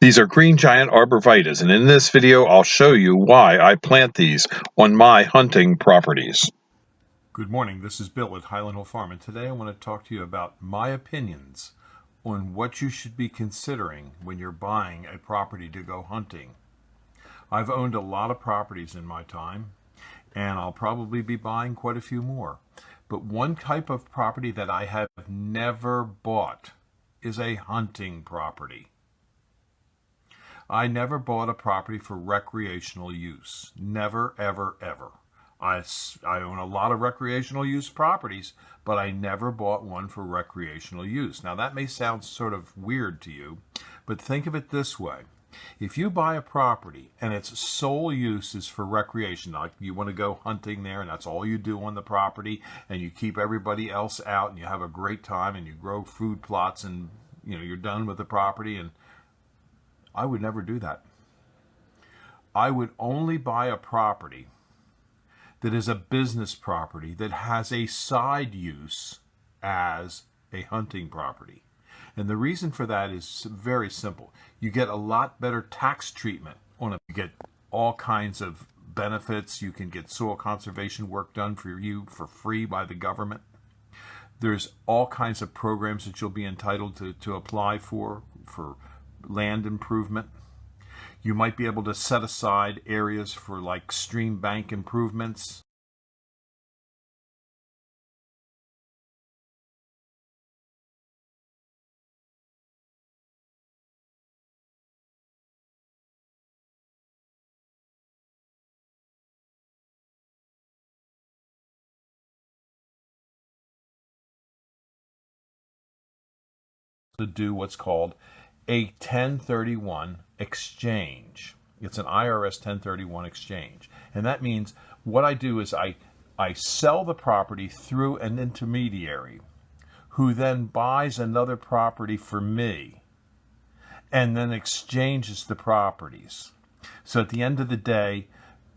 These are green giant arborvitaes, and in this video I'll show you why I plant these on my hunting properties. Good morning, this is Bill at Highland Hill Farm, and today I want to talk to you about my opinions on what you should be considering when you're buying a property to go hunting. I've owned a lot of properties in my time, and I'll probably be buying quite a few more. But one type of property that I have never bought is a hunting property. I never bought a property for recreational use. Never, ever, ever. I own a lot of recreational use properties, but I never bought one for recreational use. Now that may sound sort of weird to you, but think of it this way. If you buy a property and its sole use is for recreation, like you want to go hunting there and that's all you do on the property, and you keep everybody else out and you have a great time and you grow food plots and you're done with the property, and I would never do that. I would only buy a property that is a business property that has a side use as a hunting property. And the reason for that is very simple. You get a lot better tax treatment on it. You get all kinds of benefits. You can get soil conservation work done for you for free by the government. There's all kinds of programs that you'll be entitled to apply for land improvement. You might be able to set aside areas for like stream bank improvements. To do what's called a 1031 exchange. It's an IRS 1031 exchange. And that means what I do is I sell the property through an intermediary who then buys another property for me and then exchanges the properties. So at the end of the day,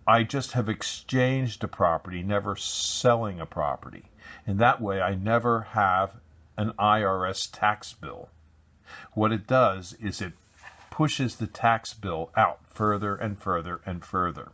I just have exchanged a property, never selling a property. And that way I never have an IRS tax bill. What it does is it pushes the tax bill out further and further and further.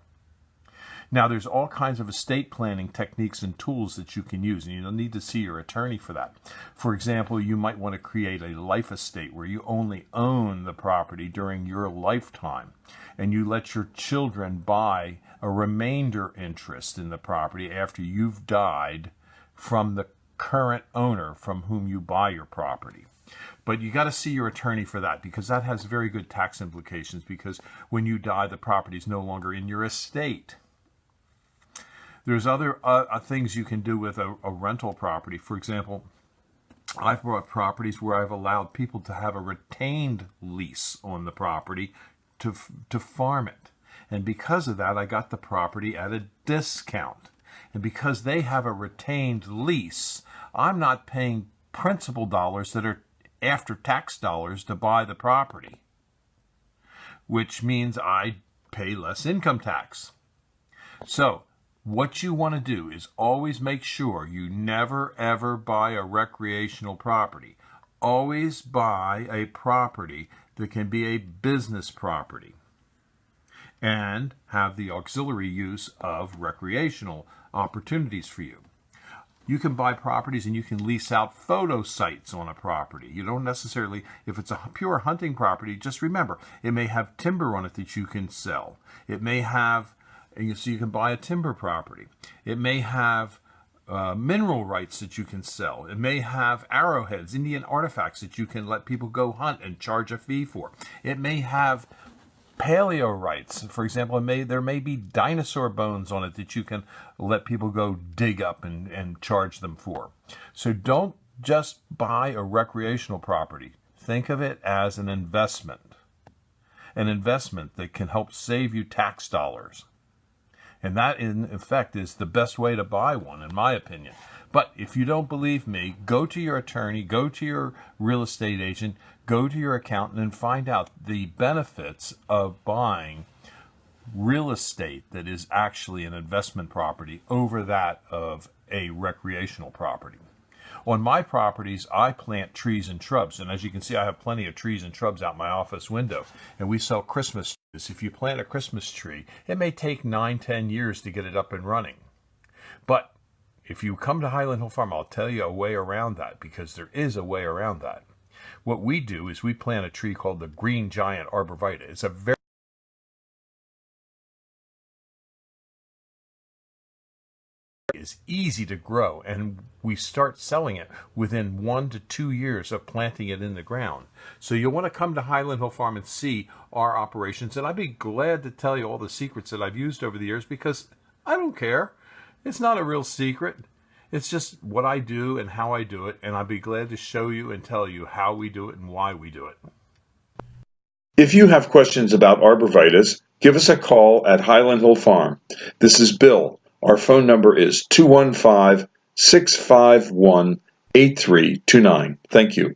Now, there's all kinds of estate planning techniques and tools that you can use, and you'll need to see your attorney for that. For example, you might want to create a life estate where you only own the property during your lifetime, and you let your children buy a remainder interest in the property after you've died from the current owner from whom you buy your property. But you got to see your attorney for that, because that has very good tax implications, because when you die, the property is no longer in your estate. There's other things you can do with a rental property. For example, I've bought properties where I've allowed people to have a retained lease on the property to farm it. And because of that, I got the property at a discount. And because they have a retained lease, I'm not paying principal dollars that are after tax dollars to buy the property, which means I pay less income tax. So what you want to do is always make sure you never ever buy a recreational property. Always buy a property that can be a business property and have the auxiliary use of recreational opportunities for you. You can buy properties and you can lease out photo sites on a property. You don't necessarily, if it's a pure hunting property, just remember, it may have timber on it that you can sell. It may have, so you can buy a timber property. It may have mineral rights that you can sell. It may have arrowheads, Indian artifacts that you can let people go hunt and charge a fee for. It may have paleo rights. For example, there may be dinosaur bones on it that you can let people go dig up and charge them for. So don't just buy a recreational property. Think of it as an investment that can help save you tax dollars. And that, in effect, is the best way to buy one, in my opinion. But if you don't believe me, go to your attorney, go to your real estate agent, go to your accountant, and find out the benefits of buying real estate that is actually an investment property over that of a recreational property. On my properties, I plant trees and shrubs. And as you can see, I have plenty of trees and shrubs out my office window. And we sell Christmas trees. If you plant a Christmas tree, it may take 9-10 years to get it up and running. But if you come to Highland Hill Farm, I'll tell you a way around that, because there is a way around that. What we do is we plant a tree called the green giant arborvitae. It's a very is easy to grow, and we start selling it within 1 to 2 years of planting it in the ground. So you'll want to come to Highland Hill Farm and see our operations, and I'd be glad to tell you all the secrets that I've used over the years, because I don't care. It's not a real secret. It's just what I do and how I do it, and I'd be glad to show you and tell you how we do it and why we do it. If you have questions about arborvitaes, give us a call at Highland Hill Farm. This is Bill. Our phone number is 215-651-8329. Thank you.